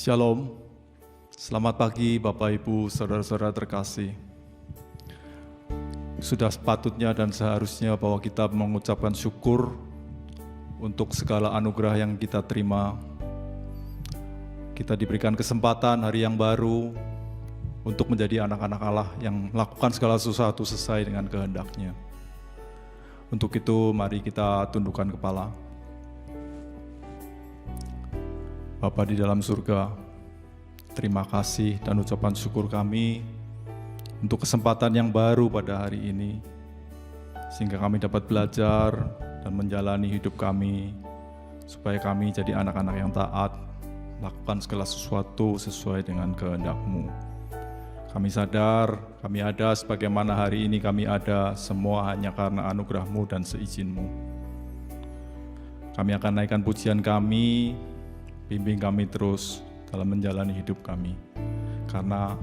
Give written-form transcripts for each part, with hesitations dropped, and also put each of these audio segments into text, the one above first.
Shalom, selamat pagi Bapak Ibu, Saudara-saudara terkasih. Sudah sepatutnya dan seharusnya bahwa kita mengucapkan syukur untuk segala anugerah yang kita terima. Kita diberikan kesempatan hari yang baru untuk menjadi anak-anak Allah yang melakukan segala sesuatu sesuai dengan kehendak-Nya. Untuk itu mari kita tundukkan kepala. Bapa di dalam surga, terima kasih dan ucapan syukur kami untuk kesempatan yang baru pada hari ini, sehingga kami dapat belajar dan menjalani hidup kami, supaya kami jadi anak-anak yang taat, lakukan segala sesuatu sesuai dengan kehendak-Mu. Kami sadar, kami ada sebagaimana hari ini kami ada, semua hanya karena anugerah-Mu dan seizin-Mu. Kami akan naikkan pujian kami, bimbing kami terus dalam menjalani hidup kami, karena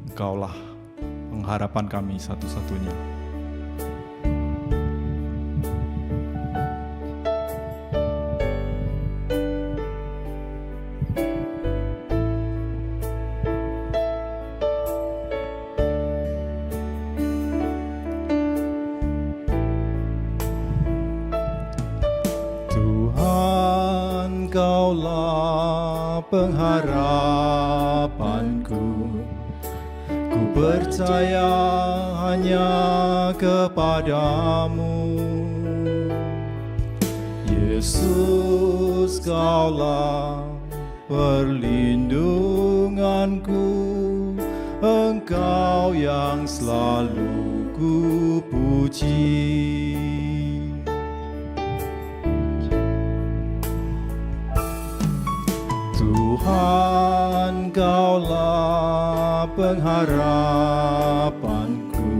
Engkaulah pengharapan kami satu-satunya. Engkaulah pengharapanku, ku percaya hanya kepadamu. Yesus, Kaulah perlindunganku, Engkau yang selalu ku puji. Tuhan, Kaulah pengharapanku.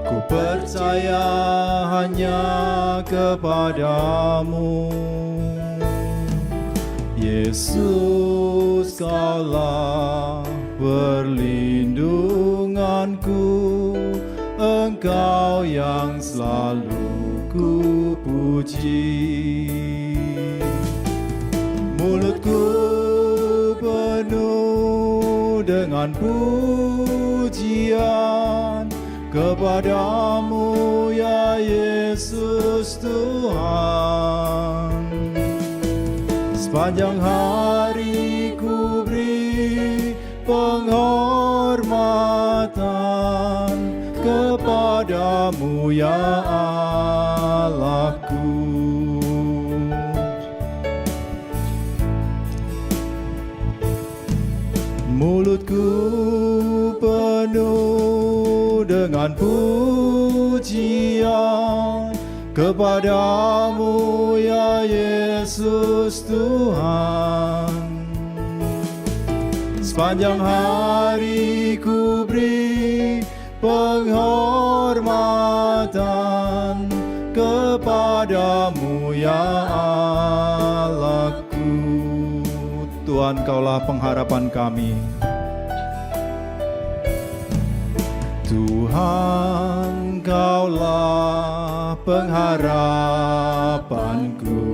Ku percaya hanya kepadamu. Yesus, Kaulah perlindunganku. Engkau yang selalu ku puji. Mulutku penuh dengan pujian kepadamu, ya Yesus Tuhan. Sepanjang hari ku beri penghormatan kepadamu, ya Allahku. Mulutku penuh dengan pujian kepadamu, ya Yesus Tuhan. Sepanjang hari ku beri penghormatan kepadamu, ya Allahku. Tuhan, Kaulah pengharapan kami. Tuhan, Kaulah pengharapanku.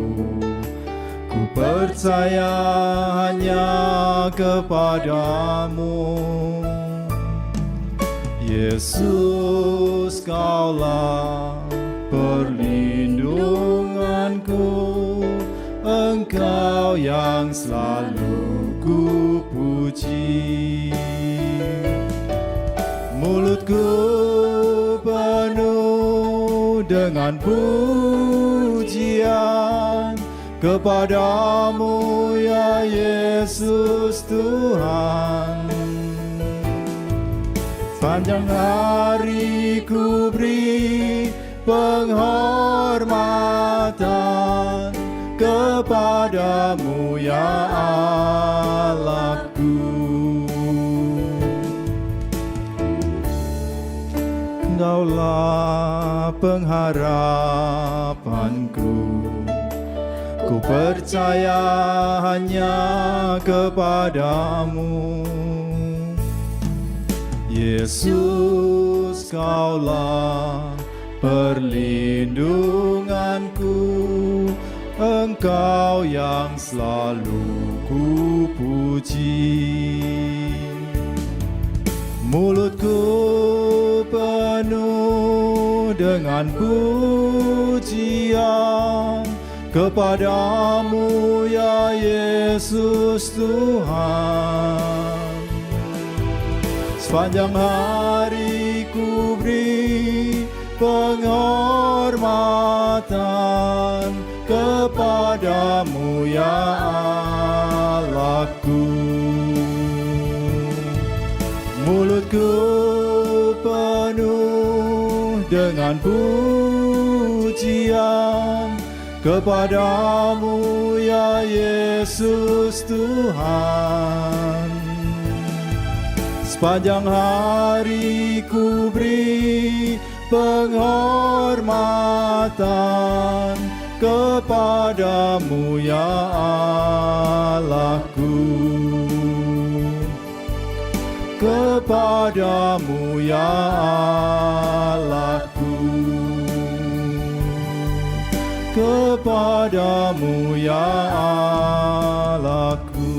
Ku percaya hanya kepadamu. Yesus, Kaulah perlindunganku. Engkau yang selalu ku puji. Mulutku penuh dengan pujian kepadamu, ya Yesus Tuhan. Sepanjang hari ku beri penghormatan kepadamu, ya Allahku. Engkaulah pengharapanku. Ku percaya hanya kepadamu. Yesus, Kaulah perlindunganku. Engkau yang selalu ku puji. Mulutku penuh dengan pujian kepadamu, ya Yesus Tuhan. Sepanjang hari ku beri penghormatan kepadamu, ya Allahku. Mulutku penuh dengan pujian kepadamu, ya Yesus Tuhan. Sepanjang hari ku beri penghormatan kepadamu, ya Allahku. Kepadamu, ya Allahku. Kepadamu, ya Allahku.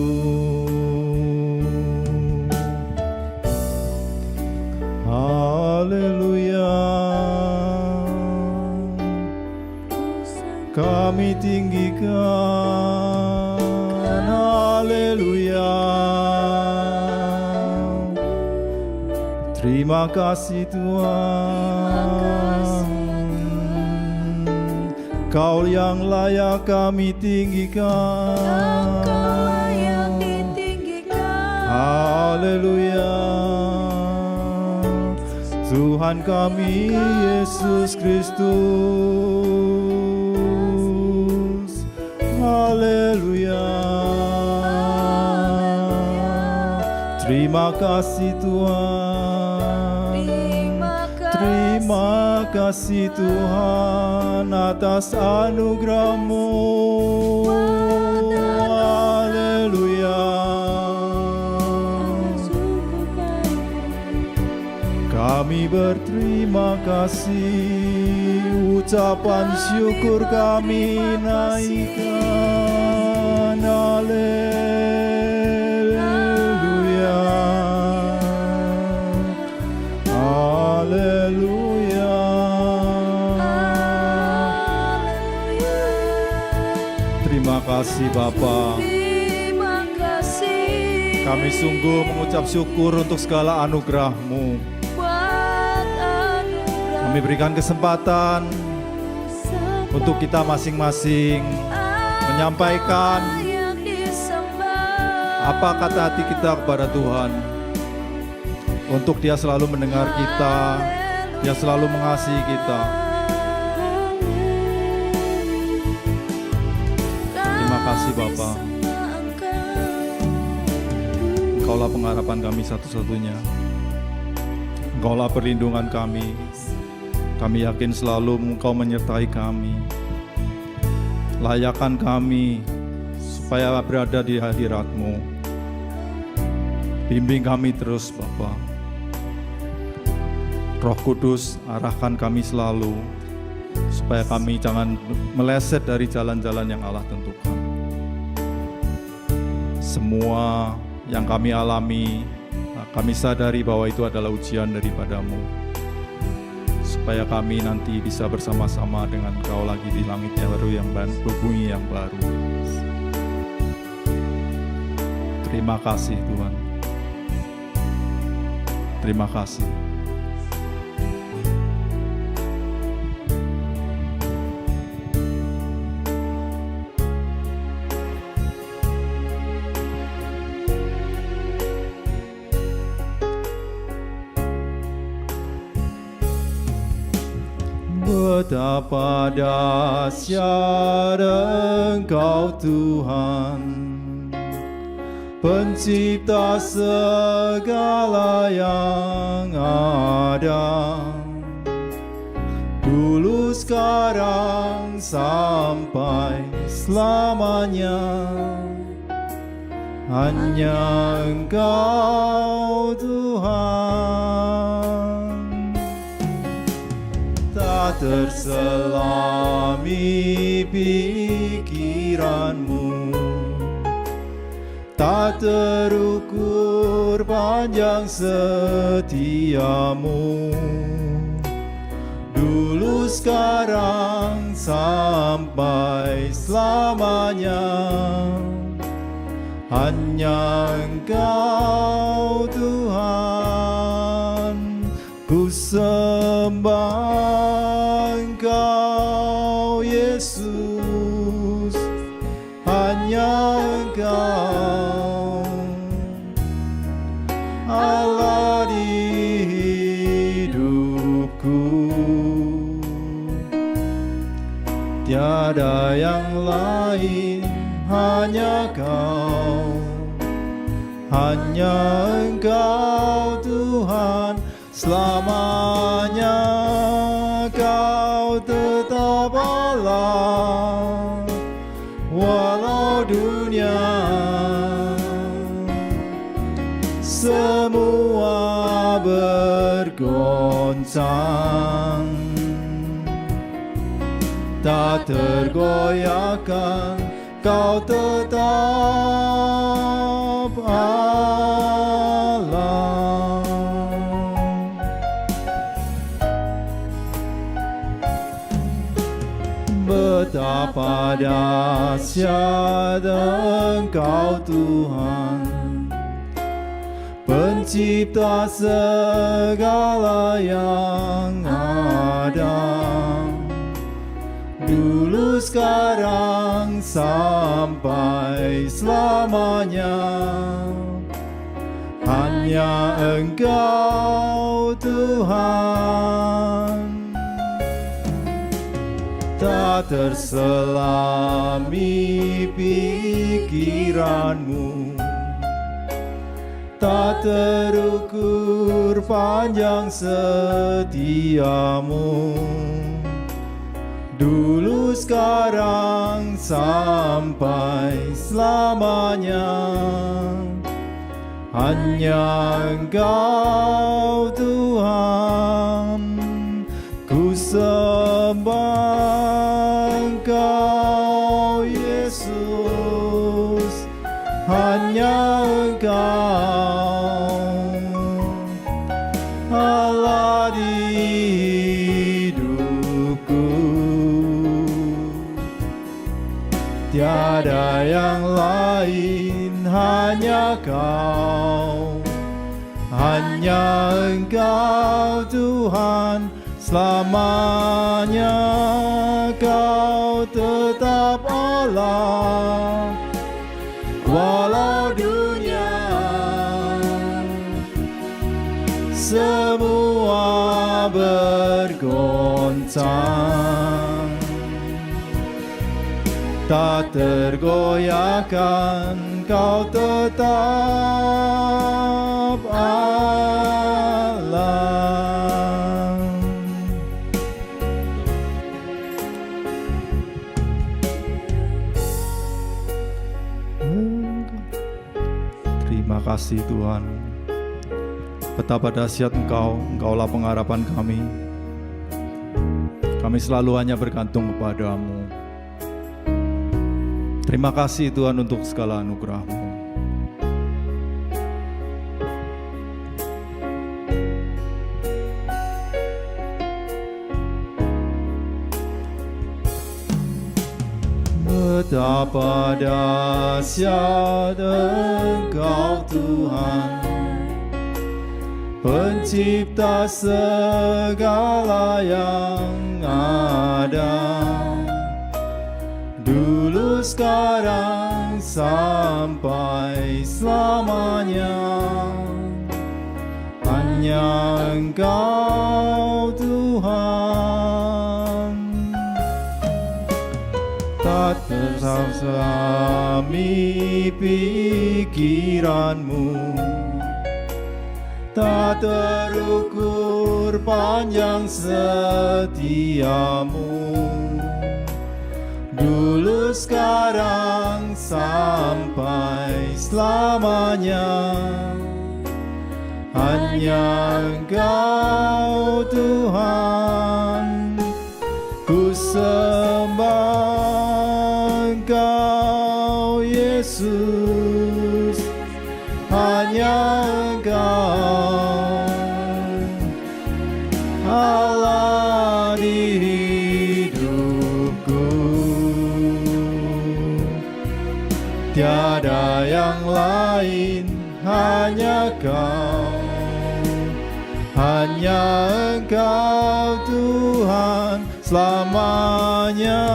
Haleluya. Kami tinggikan, haleluya. Terima kasih Tuhan. Kau yang layak kami tinggikan. Haleluya. Tuhan kami Yesus Kristus. Haleluya. Terima kasih Tuhan. Terima kasih Tuhan atas anugerah-Mu. Haleluya. Kami berterima kasih, ucapan syukur kami naikkan. Haleluya. Haleluya. Terima kasih Bapa. Terima kasih Kami sungguh mengucap syukur untuk segala anugerah-Mu. buat anugerah Kami berikan kesempatan untuk kita masing-masing menyampaikan yang disembah. apa kata hati kita kepada Tuhan. Untuk Dia selalu mendengar kita, Dia selalu mengasihi kita. Terima kasih Bapa. Engkaulah pengharapan kami satu-satunya. Engkaulah perlindungan kami. Kami yakin selalu Engkau menyertai kami. Layakkan kami supaya berada di hadirat-Mu. Bimbing kami terus Bapa. Roh Kudus, arahkan kami selalu supaya kami jangan meleset dari jalan-jalan yang Allah tentukan. Semua yang kami alami, kami sadari bahwa itu adalah ujian daripada-Mu, supaya kami nanti bisa bersama-sama dengan Kau lagi di langit yang baru, yang bumi yang baru. Terima kasih Tuhan. Terima kasih. Betapa dahsyat Engkau Tuhan, Pencipta segala yang ada, dulu sekarang sampai selamanya. Hanya Engkau Tuhan, tak terselami pikiran-Mu, tak terukur panjang setia-Mu, dulu sekarang sampai selamanya. Hanya Engkau Tuhan, ku sembah Engkau Yesus. Hanya Engkau Allah di hidupku, tiada yang lain, hanya Kau, hanya Engkau Tuhan. Selamanya Kau tetap Allah, walau dunia semua bergoncang, tak tergoyahkan, Kau tetap Allah. Betapa dahsyat Engkau Tuhan, Pencipta segala yang ada, dulu sekarang sampai selamanya. Hanya Engkau Tuhan, tak terselami pikiran-Mu, tak terukur panjang setiamu. Dulu, sekarang, sampai selamanya. Hanya Engkau Tuhan, ku sembah Engkau Yesus. Hanya Engkau Allah di hidupku. Tiada yang lain, hanya Kau. Hanya Engkau Tuhan, selamanya Kau tetap Allah. Walau dunia semua bergoncang, tak tergoyahkan, Kau tetap Allah. Terima kasih Tuhan. Betapa dahsyat Engkau, Engkaulah pengharapan kami. Kami selalu hanya bergantung kepadamu. Terima kasih Tuhan untuk segala anugerah-Mu. Betapa dahsyat Engkau Tuhan, Pencipta segala yang ada. Dulu, sekarang, sampai selamanya. Hanya Engkau Tuhan, tak tersasami pikiran-Mu, tak terukur panjang setiamu. Dulu, sekarang, sampai selamanya. Hanya Engkau Tuhan, ku sembah Engkau Yesus. Hanya Engkau Allah di hidupku. Tiada yang lain, hanya Kau. Hanya Engkau Tuhan, selamanya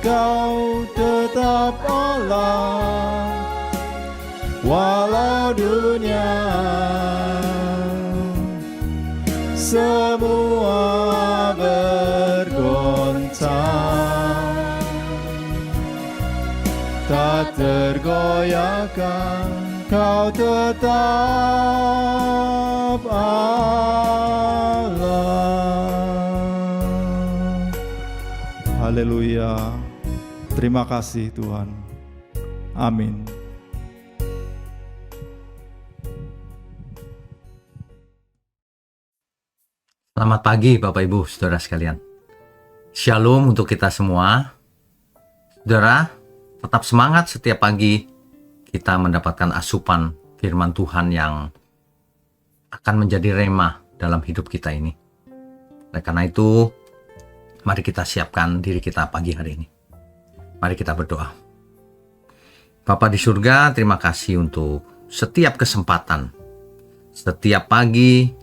Kau tetap Allah. Walau dunia semua bergoncang, tak tergoyahkan, Kau tetap Allah. Haleluya. Terima kasih Tuhan. Amin. Selamat pagi Bapak Ibu Saudara sekalian. Shalom untuk kita semua. Saudara, tetap semangat setiap pagi kita mendapatkan asupan firman Tuhan yang akan menjadi rema dalam hidup kita ini. Oleh karena itu, mari kita siapkan diri kita pagi hari ini. Mari kita berdoa. Bapa di surga, terima kasih untuk setiap kesempatan, setiap pagi,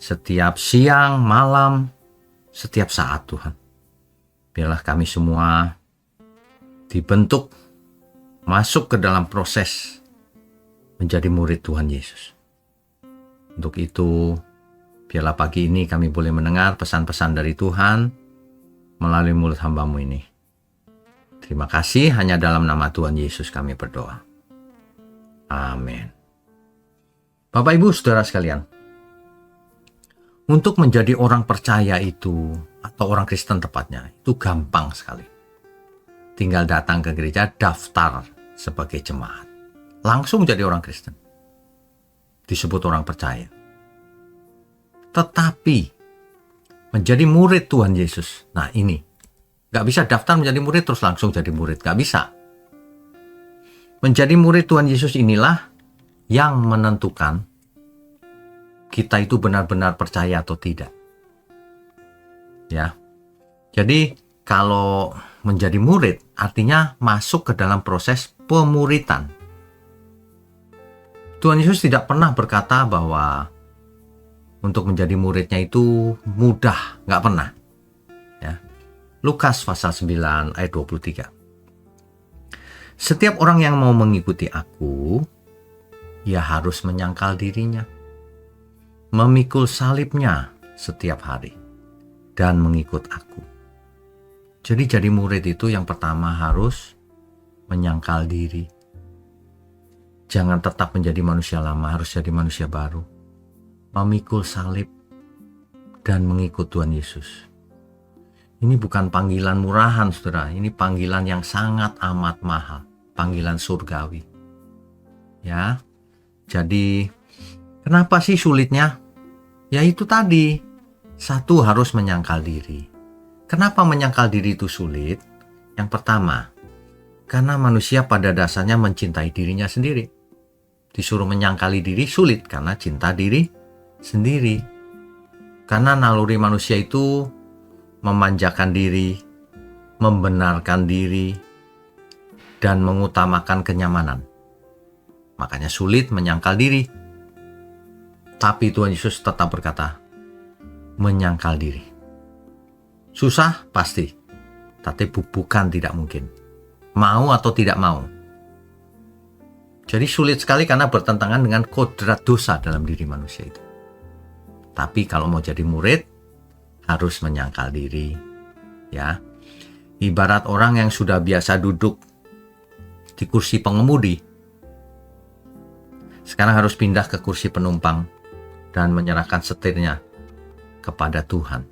setiap siang, malam, setiap saat Tuhan. Biarlah kami semua dibentuk, masuk ke dalam proses menjadi murid Tuhan Yesus. Untuk itu, biarlah pagi ini kami boleh mendengar pesan-pesan dari Tuhan melalui mulut hamba-Mu ini. Terima kasih, hanya dalam nama Tuhan Yesus kami berdoa. Amin. Bapak Ibu Saudara sekalian, untuk menjadi orang percaya itu, atau orang Kristen tepatnya, itu gampang sekali. Tinggal datang ke gereja, daftar sebagai jemaat. Langsung jadi orang Kristen. Disebut orang percaya. Tetapi, menjadi murid Tuhan Yesus, nah ini, gak bisa daftar menjadi murid terus langsung jadi murid, gak bisa. Menjadi murid Tuhan Yesus inilah yang menentukan kita itu benar-benar percaya atau tidak. Ya. Jadi kalau menjadi murid artinya masuk ke dalam proses pemuritan. Tuhan Yesus tidak pernah berkata bahwa untuk menjadi muridnya itu mudah, nggak pernah. Ya. Lukas pasal 9 ayat 23. Setiap orang yang mau mengikuti aku, ia harus menyangkal dirinya, memikul salibnya setiap hari, dan mengikut aku. Jadi murid itu yang pertama harus menyangkal diri. Jangan tetap menjadi manusia lama, harus jadi manusia baru. Memikul salib dan mengikut Tuhan Yesus. Ini bukan panggilan murahan, saudara. Ini panggilan yang sangat amat mahal. Panggilan surgawi. Ya. Jadi, kenapa sih sulitnya? Ya itu tadi. Satu, harus menyangkal diri. Kenapa menyangkal diri itu sulit? Yang pertama, karena manusia pada dasarnya mencintai dirinya sendiri. Disuruh menyangkali diri sulit karena cinta diri sendiri. Karena naluri manusia itu memanjakan diri, membenarkan diri, dan mengutamakan kenyamanan. Makanya sulit menyangkal diri. Tapi Tuhan Yesus tetap berkata, menyangkal diri. Susah? Pasti. Tapi bukan tidak mungkin. Mau atau tidak mau. Jadi sulit sekali karena bertentangan dengan kodrat dosa dalam diri manusia itu. Tapi kalau mau jadi murid, harus menyangkal diri. Ya. Ibarat orang yang sudah biasa duduk di kursi pengemudi, sekarang harus pindah ke kursi penumpang dan menyerahkan setirnya kepada Tuhan.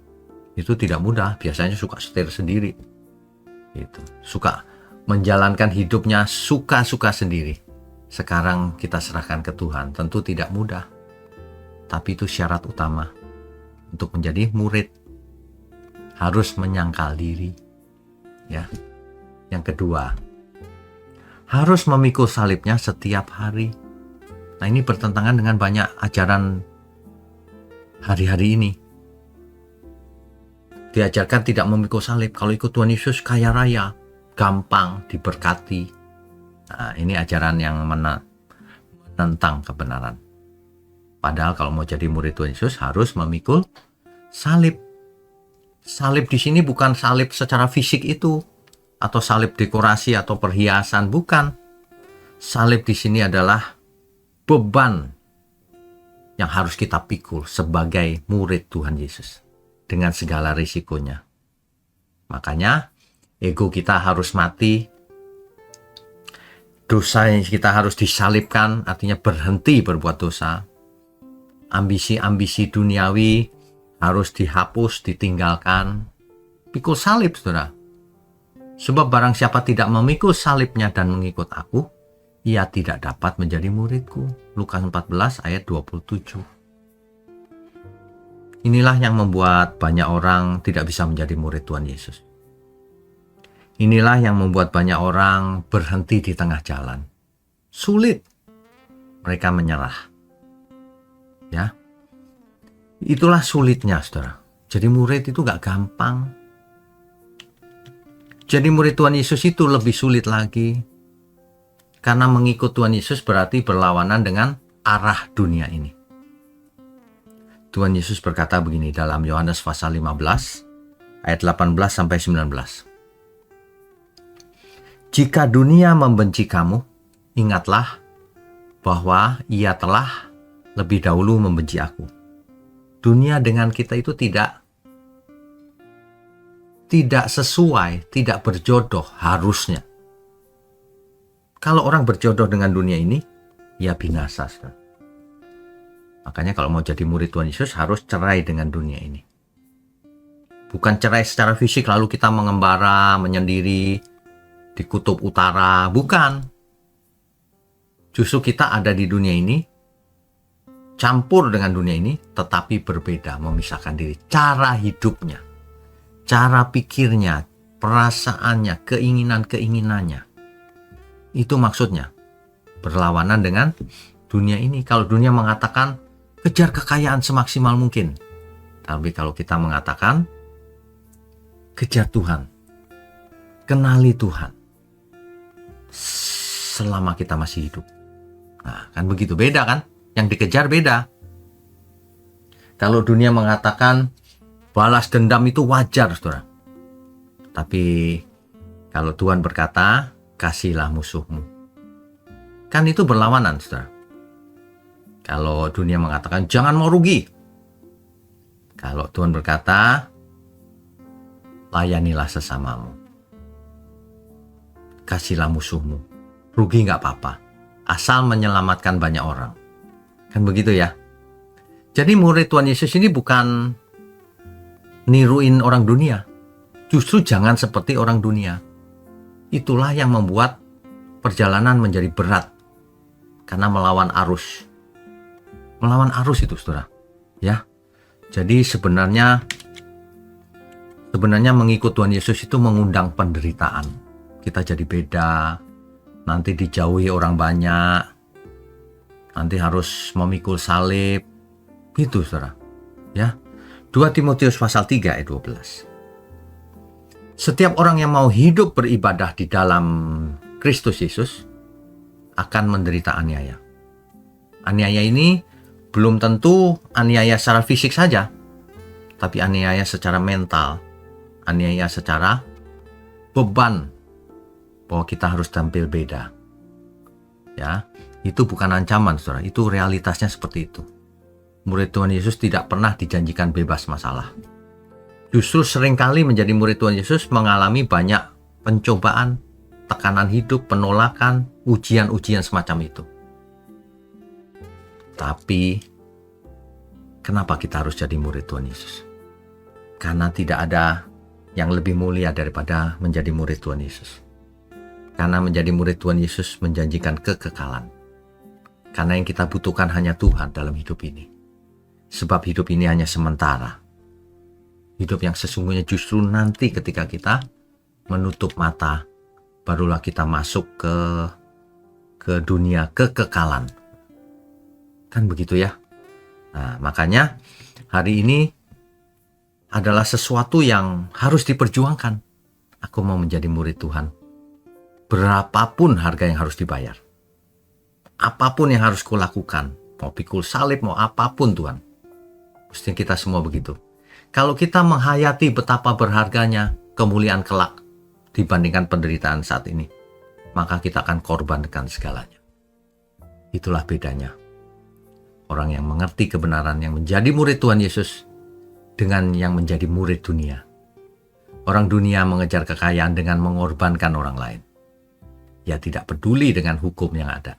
Itu tidak mudah, biasanya suka setir sendiri. Itu, suka menjalankan hidupnya suka-suka sendiri. Sekarang kita serahkan ke Tuhan, tentu tidak mudah. Tapi itu syarat utama untuk menjadi murid. Harus menyangkal diri. Ya. Yang kedua, harus memikul salibnya setiap hari. Nah, ini bertentangan dengan banyak ajaran hari-hari ini. Diajarkan tidak memikul salib. Kalau ikut Tuhan Yesus kaya raya, gampang, diberkati. Nah, ini ajaran yang menentang kebenaran. Padahal kalau mau jadi murid Tuhan Yesus harus memikul salib. Salib di sini bukan salib secara fisik itu, atau salib dekorasi atau perhiasan, bukan. Salib di sini adalah beban yang harus kita pikul sebagai murid Tuhan Yesus dengan segala risikonya. Makanya ego kita harus mati, dosa yang kita harus disalibkan, artinya berhenti berbuat dosa. Ambisi-ambisi duniawi harus dihapus, ditinggalkan. Pikul salib, saudara. Sebab barang siapa tidak memikul salibnya dan mengikut aku, ia tidak dapat menjadi muridku. Lukas 14 ayat 27. Inilah yang membuat banyak orang tidak bisa menjadi murid Tuhan Yesus. Inilah yang membuat banyak orang berhenti di tengah jalan. Sulit. Mereka menyerah. Ya. Itulah sulitnya, saudara. Jadi murid itu gak gampang. Jadi murid Tuhan Yesus itu lebih sulit lagi. Karena mengikut Tuhan Yesus berarti berlawanan dengan arah dunia ini. Tuhan Yesus berkata begini dalam Yohanes pasal 15 ayat 18 sampai 19. Jika dunia membenci kamu, ingatlah bahwa ia telah lebih dahulu membenci aku. Dunia dengan kita itu tidak sesuai, tidak berjodoh harusnya. Kalau orang berjodoh dengan dunia ini, ya binasa. Makanya kalau mau jadi murid Tuhan Yesus harus cerai dengan dunia ini. Bukan cerai secara fisik lalu kita mengembara, menyendiri di kutub utara. Bukan. Justru kita ada di dunia ini, campur dengan dunia ini, tetapi berbeda, memisahkan diri. Cara hidupnya, cara pikirnya, perasaannya, keinginan-keinginannya. Itu maksudnya. Berlawanan dengan dunia ini. Kalau dunia mengatakan, kejar kekayaan semaksimal mungkin. Tapi kalau kita mengatakan, kejar Tuhan. Kenali Tuhan. Selama kita masih hidup. Nah, kan begitu. Beda kan? Yang dikejar beda. Kalau dunia mengatakan, balas dendam itu wajar, saudara. Tapi, kalau Tuhan berkata, kasihilah musuhmu. Kan itu berlawanan, saudara. Kalau dunia mengatakan, jangan mau rugi. Kalau Tuhan berkata, layanilah sesamamu. Kasihlah musuhmu. Rugi nggak apa-apa. Asal menyelamatkan banyak orang. Kan begitu ya. Jadi murid Tuhan Yesus ini bukan niruin orang dunia. Justru jangan seperti orang dunia. Itulah yang membuat perjalanan menjadi berat. Karena melawan arus. Melawan arus itu, saudara. Ya. Jadi sebenarnya mengikut Tuhan Yesus itu mengundang penderitaan. Kita jadi beda. Nanti dijauhi orang banyak. Nanti harus memikul salib. Itu, saudara. Ya. 2 Timotius pasal 3 ayat 12. Setiap orang yang mau hidup beribadah di dalam Kristus Yesus akan menderita aniaya. Aniaya ini belum tentu aniaya secara fisik saja, tapi aniaya secara mental, aniaya secara beban bahwa kita harus tampil beda. Ya, itu bukan ancaman, saudara. Itu realitasnya seperti itu. Murid Tuhan Yesus tidak pernah dijanjikan bebas masalah. Justru seringkali menjadi murid Tuhan Yesus mengalami banyak pencobaan, tekanan hidup, penolakan, ujian-ujian semacam itu. Tapi, kenapa kita harus jadi murid Tuhan Yesus? Karena tidak ada yang lebih mulia daripada menjadi murid Tuhan Yesus. Karena menjadi murid Tuhan Yesus menjanjikan kekekalan. Karena yang kita butuhkan hanya Tuhan dalam hidup ini. Sebab hidup ini hanya sementara. Hidup yang sesungguhnya justru nanti ketika kita menutup mata, barulah kita masuk ke dunia kekekalan. Kan begitu ya. Nah, makanya hari ini adalah sesuatu yang harus diperjuangkan. Aku mau menjadi murid Tuhan. Berapapun harga yang harus dibayar. Apapun yang harus kulakukan. Mau pikul salib, mau apapun Tuhan. Mestinya kita semua begitu. Kalau kita menghayati betapa berharganya kemuliaan kelak dibandingkan penderitaan saat ini, maka kita akan korbankan segalanya. Itulah bedanya. Orang yang mengerti kebenaran, yang menjadi murid Tuhan Yesus, dengan yang menjadi murid dunia. Orang dunia mengejar kekayaan dengan mengorbankan orang lain. Ya tidak peduli dengan hukum yang ada.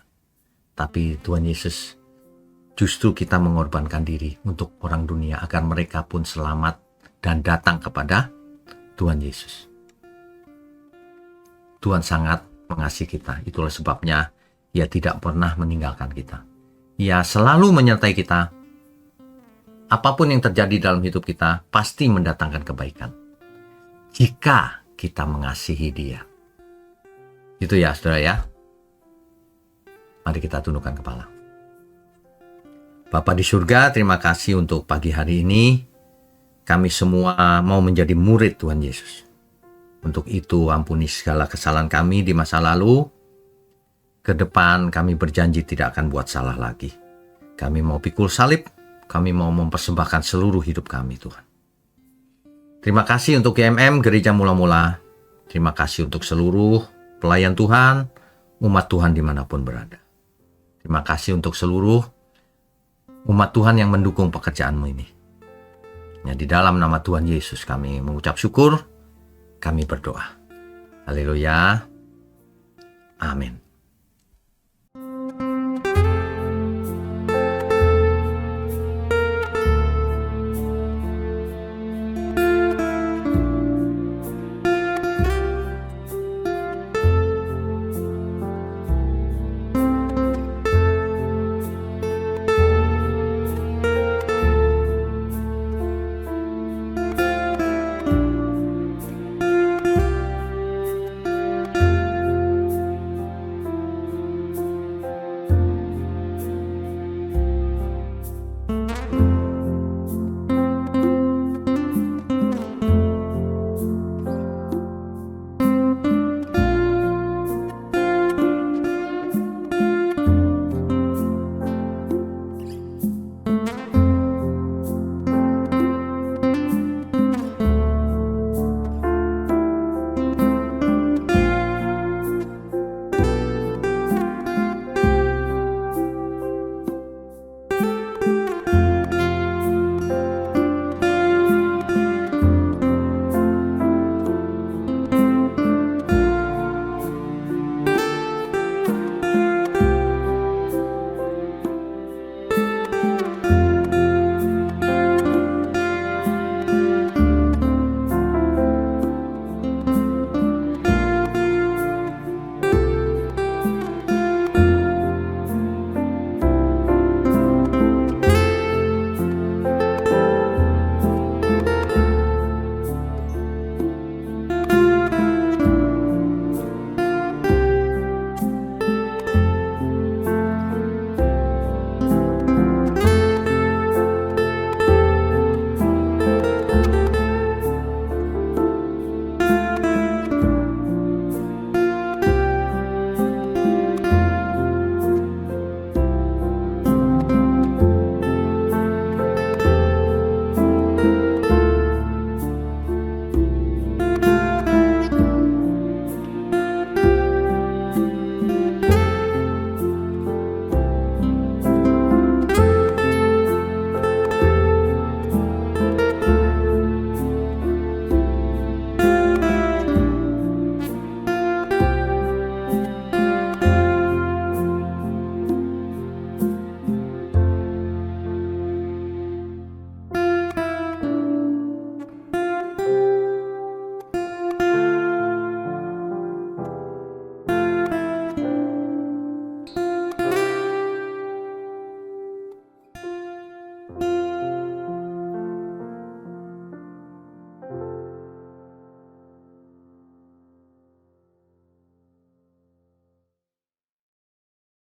Tapi Tuhan Yesus, justru kita mengorbankan diri untuk orang dunia agar mereka pun selamat dan datang kepada Tuhan Yesus. Tuhan sangat mengasihi kita. Itulah sebabnya Ia tidak pernah meninggalkan kita. Ia selalu menyertai kita. Apapun yang terjadi dalam hidup kita pasti mendatangkan kebaikan. Jika kita mengasihi Dia. Itu ya, saudara ya. Mari kita tundukkan kepala. Bapa di surga, terima kasih untuk pagi hari ini. Kami semua mau menjadi murid Tuhan Yesus. Untuk itu ampuni segala kesalahan kami di masa lalu. Ke depan kami berjanji tidak akan buat salah lagi. Kami mau pikul salib. Kami mau mempersembahkan seluruh hidup kami Tuhan. Terima kasih untuk GMM Gereja Mula-Mula. Terima kasih untuk seluruh pelayan Tuhan, umat Tuhan dimanapun berada. Terima kasih untuk seluruh umat Tuhan yang mendukung pekerjaanmu ini. Ya, di dalam nama Tuhan Yesus kami mengucap syukur. Kami berdoa. Haleluya. Amin.